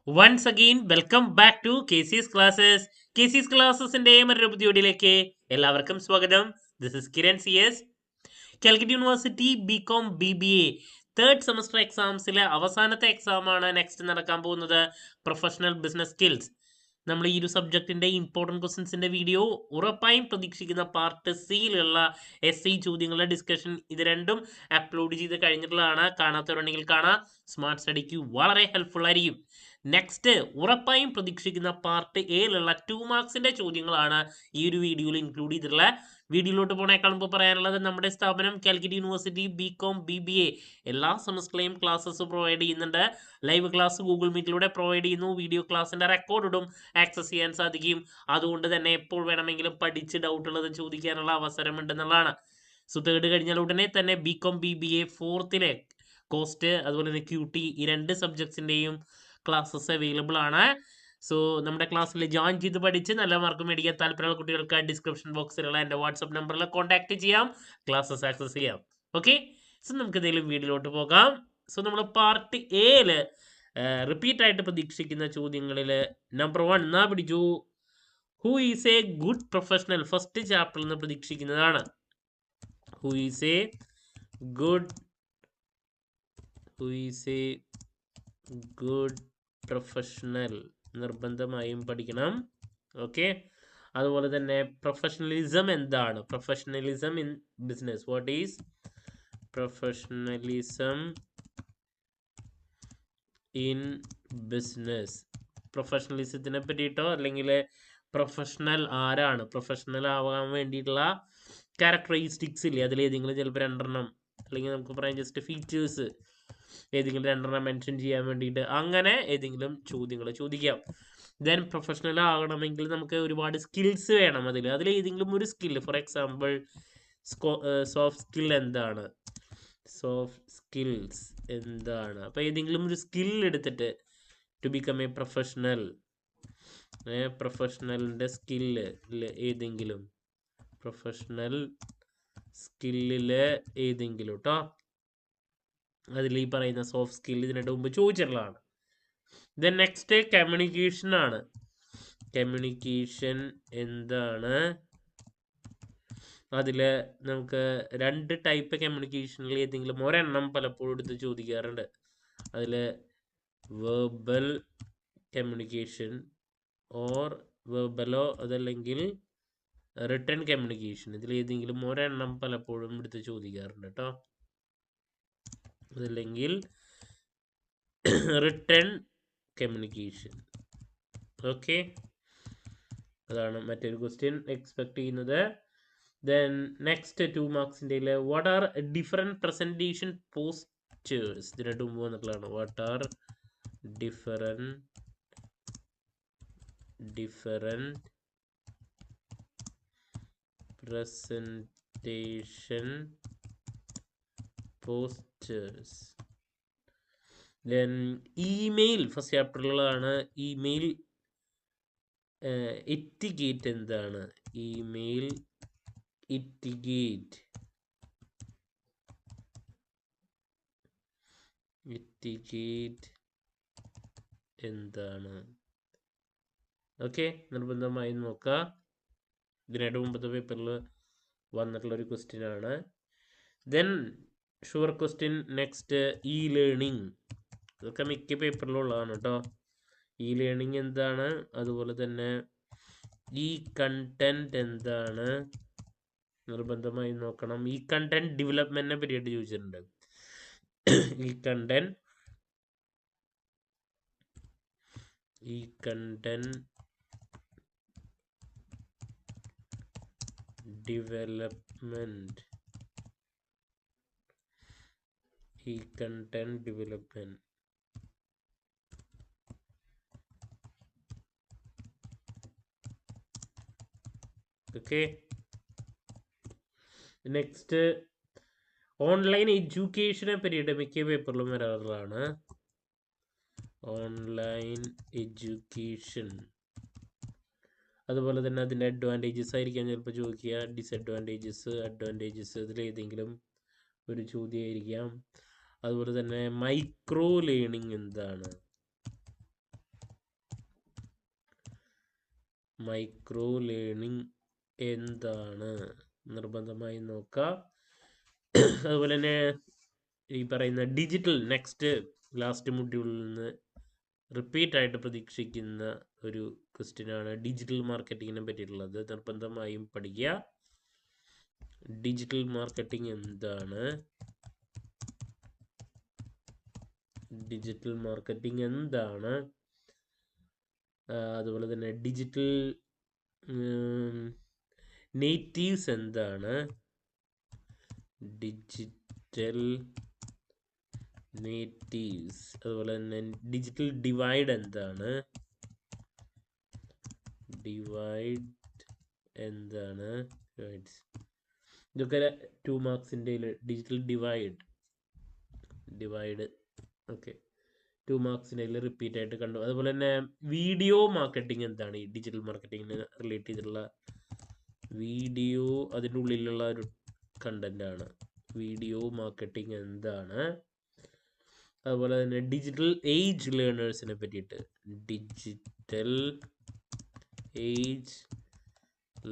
Once again, welcome back to KC's Classes. KC's Classesന്റെ മറ്റൊരു പുതിയ വീഡിയോയിലേക്ക് എല്ലാവർക്കും സ്വാഗതം. This is Kiran CS. Calicut university BCom BBA third semester എക്സാംസിലെ അവസാനത്തെ എക്സാമാണ് നെക്സ്റ്റ് നടക്കാൻ പോകുന്നത്. Professional business skills. നമ്മൾ ഈ ഒരു സബ്ജക്റ്റിന്റെ ഇമ്പോർട്ടൻറ്റ് ക്വസ്റ്റ്യൻസിന്റെ വീഡിയോ ഉറപ്പായും പ്രതീക്ഷിക്കുന്ന പാർട്ട് സിയിലുള്ള SI ചോദ്യങ്ങളുടെ ഡിസ്കഷൻ ഇത് രണ്ടും അപ്ലോഡ് ചെയ്ത് കഴിഞ്ഞിട്ടുള്ളതാണ്. കാണാത്തവരുണ്ടെങ്കിൽ കാണാം. സ്മാർട്ട് സ്റ്റഡിക്ക് വളരെ ഹെൽപ്ഫുൾ ആയിരിക്കും. നെക്സ്റ്റ് ഉറപ്പായും പ്രതീക്ഷിക്കുന്ന പാർട്ട് എയിലുള്ള 2 മാർക്സിന്റെ ചോദ്യങ്ങളാണ് ഈ ഒരു വീഡിയോയിൽ ഇൻക്ലൂഡ് ചെയ്തിട്ടുള്ള. വീഡിയോയിലോട്ട് പോണേക്കാൾ മുമ്പ് പറയാനുള്ളത് നമ്മുടെ സ്ഥാപനം കാലിക്കറ്റ് യൂണിവേഴ്സിറ്റി ബികോം BBA എല്ലാ സെമസ്റ്ററിലെയും ക്ലാസ്സസ് പ്രൊവൈഡ് ചെയ്യുന്നുണ്ട്. ലൈവ് ക്ലാസ് ഗൂഗിൾ മീറ്റിലൂടെ പ്രൊവൈഡ് ചെയ്യുന്നു. വീഡിയോ ക്ലാസ്സിന്റെ റെക്കോർഡും ആക്സസ് ചെയ്യാൻ സാധിക്കും. അതുകൊണ്ട് തന്നെ എപ്പോൾ വേണമെങ്കിലും പഠിച്ച് ഡൗട്ട് ഉള്ളത് ചോദിക്കാനുള്ള അവസരം ഉണ്ടെന്നുള്ളതാണ്. സോ തേർഡ് കഴിഞ്ഞാൽ ഉടനെ തന്നെ ബികോം BBA ഫോർത്തിലെ കോസ്റ്റ് അതുപോലെ തന്നെ QT ഈ രണ്ട് സബ്ജക്ട്സിന്റെയും ക്ലാസ്സസ് അവൈലബിൾ ആണ്. സോ നമ്മുടെ ക്ലാസ്സിൽ ജോയിൻ ചെയ്ത് പഠിച്ച് നല്ല മാർക്ക് മേടിക്കാൻ താല്പര്യമുള്ള കുട്ടികൾക്ക് ഡിസ്ക്രിപ്ഷൻ ബോക്സിലുള്ള എൻ്റെ വാട്സപ്പ് നമ്പറിൽ കോൺടാക്ട് ചെയ്യാം, ക്ലാസ്സസ് ആക്സസ് ചെയ്യാം. ഓക്കെ, സോ നമുക്ക് എന്തെങ്കിലും വീഡിയോയിലോട്ട് പോകാം. സോ നമ്മൾ പാർട്ട് എയില് റിപ്പീറ്റ് ആയിട്ട് പ്രതീക്ഷിക്കുന്ന ചോദ്യങ്ങളിൽ നമ്പർ 1 എന്നാ പിടിച്ചു. Who is a good professional? First ചാപ്റ്ററിൽ നിന്ന് പ്രതീക്ഷിക്കുന്നതാണ്. Who is a good professional നിർബന്ധമായും പഠിക്കണം. ഓക്കെ, അതുപോലെ തന്നെ പ്രൊഫഷണലിസം എന്താണ്? Professionalism in business. What is professionalism in business? പ്രൊഫഷണലിസത്തിനെ പറ്റിയിട്ടോ അല്ലെങ്കിൽ പ്രൊഫഷണൽ ആരാണ്, പ്രൊഫഷണൽ ആവാൻ വേണ്ടിയിട്ടുള്ള ക്യാരക്ടറിസ്റ്റിക്സ് ഇല്ലേ, അതിലേതെങ്കിലും ചിലപ്പോൾ 2 അല്ലെങ്കിൽ നമുക്ക് പറയാം ജസ്റ്റ് ഫീച്ചേഴ്സ് ഏതെങ്കിലും 2 മെൻഷൻ ചെയ്യാൻ വേണ്ടിയിട്ട് അങ്ങനെ ഏതെങ്കിലും ചോദ്യങ്ങൾ ചോദിക്കാം. ദെൻ പ്രൊഫഷണൽ ആകണമെങ്കിൽ നമുക്ക് ഒരുപാട് സ്കിൽസ് വേണം. അതിലേതെങ്കിലും ഒരു skill, for example soft skill എന്താണ്, അപ്പോൾ ഏതെങ്കിലും ഒരു സ്കിൽ എടുത്തിട്ട് ടു ബിക്കം എ പ്രൊഫഷണലിൻ്റെ സ്കില്ല് ഏതെങ്കിലും പ്രൊഫഷണൽ സ്കില്ലില് ഏതെങ്കിലും കേട്ടോ, അതിൽ ഈ പറയുന്ന സോഫ്റ്റ് സ്കിൽ ഇതിനായിട്ട് മുമ്പ് ചോദിച്ചിട്ടുള്ളതാണ്. ദെൻ നെക്സ്റ്റ് കമ്മ്യൂണിക്കേഷൻ ആണ്. കമ്മ്യൂണിക്കേഷൻ എന്താണ്? അതിൽ നമുക്ക് 2 ടൈപ്പ് കമ്മ്യൂണിക്കേഷനിൽ ഏതെങ്കിലും ഒരെണ്ണം പലപ്പോഴും എടുത്ത് ചോദിക്കാറുണ്ട്. അതിൽ വെർബൽ കമ്മ്യൂണിക്കേഷൻ ഓർ വെർബലോ അതല്ലെങ്കിൽ റിട്ടൺ കമ്മ്യൂണിക്കേഷൻ, ഇതിൽ ഏതെങ്കിലും ഒരെണ്ണം പലപ്പോഴും എടുത്ത് ചോദിക്കാറുണ്ട് കേട്ടോ. അതല്ലെങ്കിൽ റിട്ടൺ കമ്മ്യൂണിക്കേഷൻ. ഓക്കെ, അതാണ് മറ്റൊരു ക്വസ്റ്റ്യൻ എക്സ്പെക്ട് ചെയ്യുന്നത്. ദെൻ നെക്സ്റ്റ് 2 മാർക്സിൻ്റെ what are different presentation posters? ഇതിനായിട്ട് മുമ്പ് വന്നിട്ടുള്ളതാണ്. What are different presentation posters. Then email first ചാപ്റ്ററിലുള്ളതാണ്. ഇമെയിൽ എറ്റിക്കേറ്റ് എന്താണ്? ഇമെയിൽ എറ്റിക്കേറ്റ് എന്താണ്? ഓക്കെ, നിർബന്ധമായും നോക്കുക. ഇതിനായിട്ട് മുമ്പത്തെ പേപ്പറിൽ വന്നിട്ടുള്ളൊരു ക്വസ്റ്റ്യൻ ആണ്. Then sure question next E learning. ഇതൊക്കെ മിക്ക പേപ്പറിലുള്ളതാണ് കേട്ടോ. ഇ ലേണിംഗ് എന്താണ്? അതുപോലെ തന്നെ ഈ കണ്ടന്റ് എന്താണ്? നിർബന്ധമായും നോക്കണം. ഈ കണ്ടന്റ് ഡെവലപ്മെന്റിനെ പറ്റിയിട്ട് ചോദിച്ചിട്ടുണ്ട്. ഈ content development. Okay, next online എഡ്യൂക്കേഷനെ പറ്റിയിട്ട് മിക്ക പേപ്പറിലും വരാറുള്ളതാണ്. ഓൺലൈൻ എഡ്യൂക്കേഷൻ, അതുപോലെ തന്നെ അതിൻ്റെ അഡ്വാൻറ്റേജസ് ആയിരിക്കാം ചിലപ്പോൾ ചോദിക്കുക. അഡ്വാൻറ്റേജസ് ഇതിലേതെങ്കിലും ഒരു ചോദ്യമായിരിക്കാം. അതുപോലെ തന്നെ മൈക്രോ ലേണിംഗ് എന്താണ്? മൈക്രോ ലേണിംഗ് എന്താണ്? നിർബന്ധമായി നോക്കാം. അതുപോലെ തന്നെ ഈ പറയുന്ന ഡിജിറ്റൽ ലാസ്റ്റ് മൊഡ്യൂളിൽ നിന്ന് റിപ്പീറ്റ് ആയിട്ട് പ്രതീക്ഷിക്കുന്ന ഒരു ക്വസ്റ്റ്യനാണ് ഡിജിറ്റൽ മാർക്കറ്റിങ്ങിനെ പറ്റിയിട്ടുള്ളത്. നിർബന്ധമായും പഠിക്കുക. ഡിജിറ്റൽ മാർക്കറ്റിംഗ് എന്താണ്? ഡിജിറ്റൽ മാർക്കറ്റിംഗ് എന്താണ്? അതുപോലെ തന്നെ ഡിജിറ്റൽ നേറ്റീവ്സ് എന്താണ്? Digital natives. അതുപോലെ തന്നെ ഡിജിറ്റൽ ഡിവൈഡ് എന്താണ്? ഡിവൈഡ് എന്താണ്? ഇതൊക്കെ 2 മാർക്സിൻ്റെ ഡിജിറ്റൽ ഡിവൈഡ് ഓക്കെ 2 മാർക്സിൻ്റെ റിപ്പീറ്റ് ആയിട്ട് കണ്ടു. അതുപോലെ തന്നെ വീഡിയോ മാർക്കറ്റിംഗ് എന്താണ്? ഈ ഡിജിറ്റൽ മാർക്കറ്റിങ്ങിന് റിലേറ്റ് ചെയ്തിട്ടുള്ള വീഡിയോ, അതിൻ്റെ ഉള്ളിലുള്ള ഒരു കണ്ടന്റ് ആണ്. വീഡിയോ മാർക്കറ്റിംഗ് എന്താണ്? അതുപോലെ തന്നെ ഡിജിറ്റൽ ഏജ് ലേണേഴ്സിനെ പറ്റിയിട്ട് ഡിജിറ്റൽ ഏജ്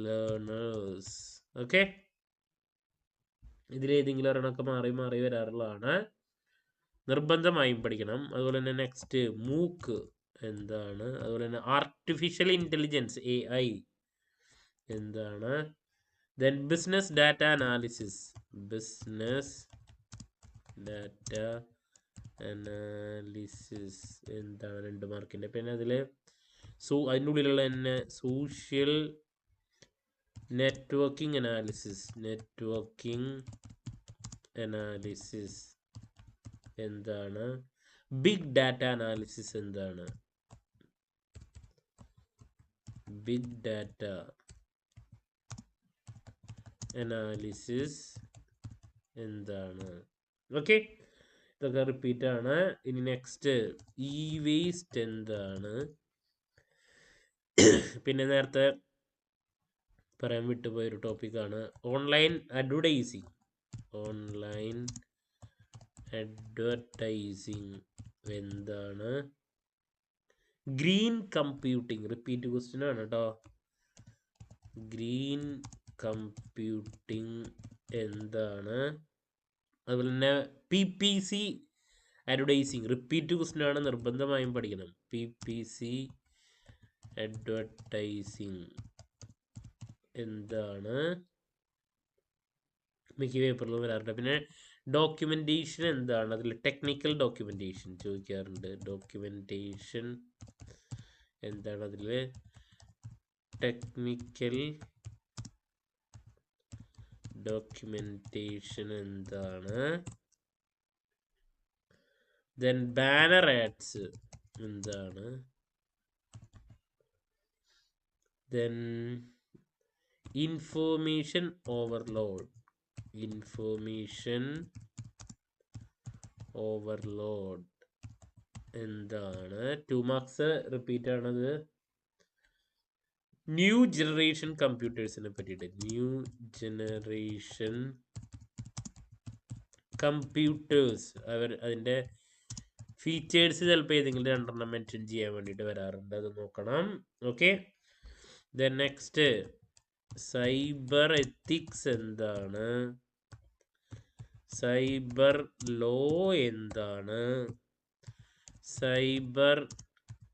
ലേണേഴ്സ്. ഓക്കെ, ഇതിലേതെങ്കിലും ഒരെണ്ണമൊക്കെ മാറി വരാറുള്ളതാണ്. നിർബന്ധമായും പഠിക്കണം. അതുപോലെ തന്നെ നെക്സ്റ്റ് മൂക്ക് എന്താണ്? അതുപോലെ തന്നെ ആർട്ടിഫിഷ്യൽ ഇൻ്റലിജൻസ് AI എന്താണ്? ദെൻ ബിസിനസ് ഡാറ്റ അനാലിസിസ് എന്താണ്? 2 മാർക്കിൻ്റെ. പിന്നെ അതിൽ അതിൻ്റെ ഉള്ളിലുള്ള തന്നെ സോഷ്യൽ നെറ്റ്വർക്കിംഗ് അനാലിസിസ് എന്താണ്? ബിഗ് ഡാറ്റ അനാലിസിസ് എന്താണ്? ബിഗ് ഡാറ്റ അനാലിസിസ് എന്താണ്? ഓക്കെ, ഇതൊക്കെ റിപ്പീറ്റ് ആണ്. ഇനി നെക്സ്റ്റ് ഇ വേസ്റ്റ് എന്താണ്? പിന്നെ നേരത്തെ പറയാൻ വിട്ടുപോയൊരു ടോപ്പിക്കാണ് ഓൺലൈൻ അഡ്വർടൈസിങ് എന്താണ്? ഗ്രീൻ കമ്പ്യൂട്ടിംഗ് റിപ്പീറ്റ് ക്വസ്റ്റ്യൻ ആണ് കേട്ടോ. ഗ്രീൻ കമ്പ്യൂട്ടിംഗ് എന്താണ്? അതുപോലെ തന്നെ PPC അഡ്വർടൈസിങ് റിപ്പീറ്റ് ക്വസ്റ്റ്യൻ ആണ്, നിർബന്ധമായും പഠിക്കണം. PPC അഡ്വർടൈസിങ് എന്താണ്? മിക്ക പേപ്പറിലും വരാറുണ്ട്. പിന്നെ ഡോക്യുമെന്റേഷൻ എന്താണ്? അതിൽ ടെക്നിക്കൽ ഡോക്യുമെന്റേഷൻ ചോദിക്കാറുണ്ട്. ഡോക്യുമെന്റേഷൻ എന്താണ്? അതിൽ ടെക്നിക്കൽ ഡോക്യുമെന്റേഷൻ എന്താണ്? ദെൻ ബാനർ ആഡ്സ് എന്താണ്? ദെൻ ഇൻഫോർമേഷൻ ഓവർലോഡ് എന്താണ്? 2 മാർക്സ് റിപ്പീറ്റ് ആണത്. ന്യൂ ജനറേഷൻ കമ്പ്യൂട്ടേഴ്സിനെ പറ്റിയിട്ട് ന്യൂ ജനറേഷൻ കമ്പ്യൂട്ടേഴ്സ് അതിൻ്റെ ഫീച്ചേഴ്സ് ചിലപ്പോൾ ഏതെങ്കിലും 2 മെൻഷൻ ചെയ്യാൻ വേണ്ടിയിട്ട് വരാറുണ്ട്. അത് നോക്കണം. Okay, then next cyber ethics എന്താണ്? സൈബർ ലോ എന്താണ്? സൈബർ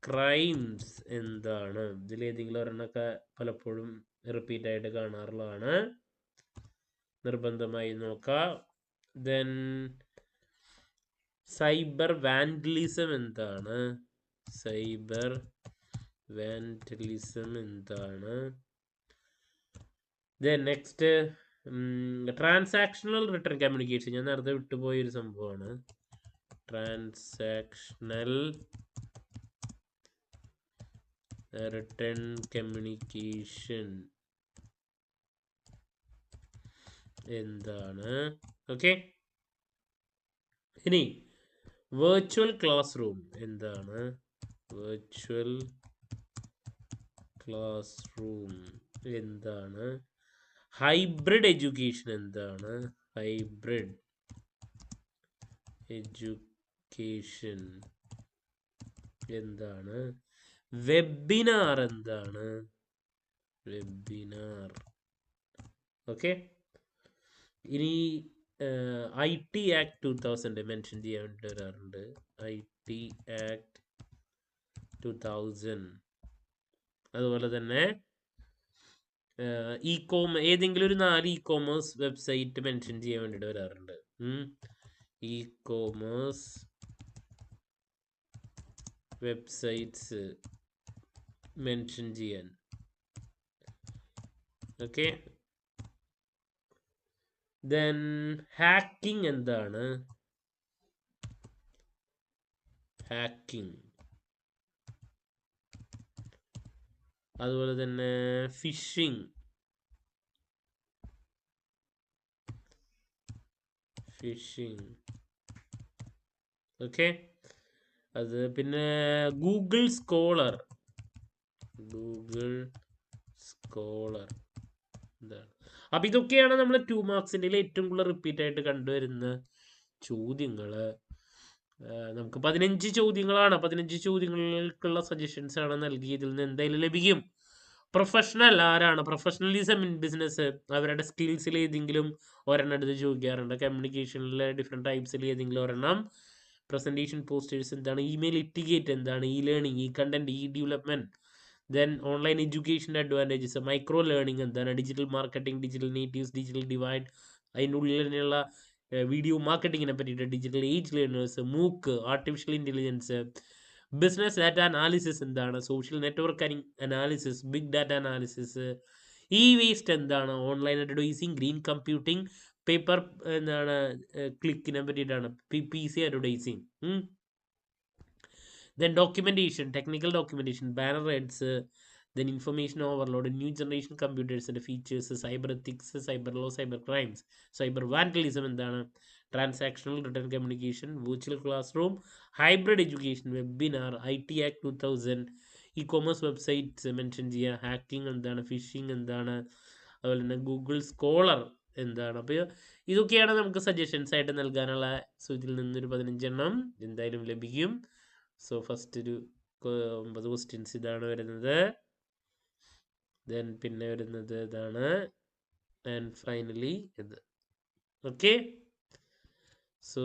ക്രൈംസ് എന്താണ്? ഇതിലേതെങ്കിലും ഒരെണ്ണമൊക്കെ പലപ്പോഴും റിപ്പീറ്റ് ആയിട്ട് കാണാറുള്ളതാണ്. നിർബന്ധമായി നോക്കാം. ദെൻ സൈബർ വാൻഡലിസം എന്താണ്? Then next transactional return communication. ഞാൻ നേരത്തെ വിട്ടുപോയൊരു സംഭവമാണ്. ട്രാൻസാക്ഷണൽ റിട്ടേൺ കമ്മ്യൂണിക്കേഷൻ എന്താണ്? ഓക്കെ, ഇനി വെർച്വൽ ക്ലാസ് റൂം എന്താണ്? വെർച്വൽ ക്ലാസ് റൂം എന്താണ്? ഹൈബ്രിഡ് എഡ്യൂക്കേഷൻ എന്താണ്? ഹൈബ്രിഡ് എഡ്യൂക്കേഷൻ എന്താണ്? വെബിനാർ എന്താണ്? വെബിനാർ. ഓക്കെ, ഇനി IT Act 2000 മെൻഷൻ ചെയ്യാൻ വേണ്ടി വരാറുണ്ട്. IT Act 2000. അതുപോലെ തന്നെ ഏതെങ്കിലും ഒരു 4 ഇ-കോമേഴ്സ് വെബ്സൈറ്റ് മെൻഷൻ ചെയ്യാൻ വേണ്ടിയിട്ട് വരാറുണ്ട്. ഇ-കോമേഴ്സ് വെബ്സൈറ്റ്സ് മെൻഷൻ ചെയ്യാൻ. ഓക്കെ, ദെൻ ഹാക്കിംഗ് എന്താണ്? ഹാക്കിംഗ്. അതുപോലെ തന്നെ ഫിഷിംഗ്. ഓക്കെ, അത് പിന്നെ ഗൂഗിൾ സ്കോളർ. എന്താണ്? അപ്പം ഇതൊക്കെയാണ് നമ്മൾ 2 മാർക്സിൻ്റെ ഏറ്റവും കൂടുതൽ റിപ്പീറ്റ് ആയിട്ട് കണ്ടുവരുന്ന ചോദ്യങ്ങൾ. നമുക്ക് 15 ചോദ്യങ്ങളാണ്. 15 ചോദ്യങ്ങൾക്കുള്ള സജഷൻസ് ആണ് നൽകിയതിൽ നിന്ന് എന്തായാലും ലഭിക്കും. പ്രൊഫഷണൽ ആരാണ്? Professionalism in business. അവരുടെ സ്കിൽസിൽ ഏതെങ്കിലും ഒരെണ്ണം എടുത്ത് ചോദിക്കാറുണ്ട്. കമ്മ്യൂണിക്കേഷനിലെ ഡിഫറെൻറ്റ് ടൈപ്സിൽ ഏതെങ്കിലും ഒരെണ്ണം. പ്രസൻറ്റേഷൻ പോസ്റ്റേഴ്സ് എന്താണ്? ഇമെയിൽ ഇറ്റിഗേറ്റ് എന്താണ്? E learning, e content, e development. Then online എഡ്യൂക്കേഷൻ്റെ അഡ്വാൻറ്റേജസ്. മൈക്രോ ലേണിംഗ് എന്താണ്? Digital marketing, digital natives, digital divide. അതിൻ്റെ ഉള്ളിൽ തന്നെയുള്ള വീഡിയോ മാർക്കറ്റിങ്ങിനെ പറ്റിയിട്ട് digital age learners, MOOC, artificial intelligence. Business data analysis എന്താണ്? Social networking analysis, big data analysis. E waste എന്താണ്? Online advertising, green computing, paper എന്താണ് ക്ലിക്കിനെ പറ്റിയിട്ടാണ്, PC advertising. Then documentation, technical documentation, banner heads. Then information overload, new generation കമ്പ്യൂട്ടേഴ്സിൻ്റെ features, cyber ethics, cyber law, cyber crimes, cyber vandalism എന്താണ്? Transactional return communication, virtual classroom, hybrid education, webinar, IT Act 2000, e-commerce websites mention ചെയ്യുക, hacking എന്താണ്? Phishing എന്താണ്? അതുപോലെ തന്നെ Google scholar എന്താണ്? അപ്പോൾ ഇതൊക്കെയാണ് നമുക്ക് സജഷൻസ് ആയിട്ട് നൽകാനുള്ള. സോ ഇതിൽ നിന്നൊരു 15 എണ്ണം എന്തായാലും ലഭിക്കും. സോ ഫസ്റ്റ് ഒരു 9 ക്വസ്റ്റ്യൻസ് ഇതാണ് വരുന്നത്. ദെൻ പിന്നെ വരുന്നത് ഇതാണ്. ആൻഡ് ഫൈനലി ഇത്. Okay, so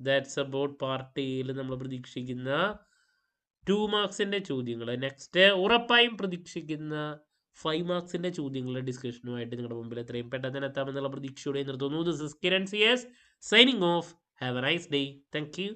that's about part എയിൽ നമ്മൾ പ്രതീക്ഷിക്കുന്ന 2 മാർക്സിൻ്റെ ചോദ്യങ്ങൾ. നെക്സ്റ്റ് ഉറപ്പായും പ്രതീക്ഷിക്കുന്ന 5 മാർക്സിൻ്റെ ചോദ്യങ്ങളുടെ ഡിസ്കഷനുമായിട്ട് നിങ്ങളുടെ മുമ്പിൽ എത്രയും പെട്ടെന്ന് തന്നെ എത്താമെന്നുള്ള പ്രതീക്ഷയോടെ നിർത്തുന്നു. This is Kiran CS signing off. Have a nice day. Thank U.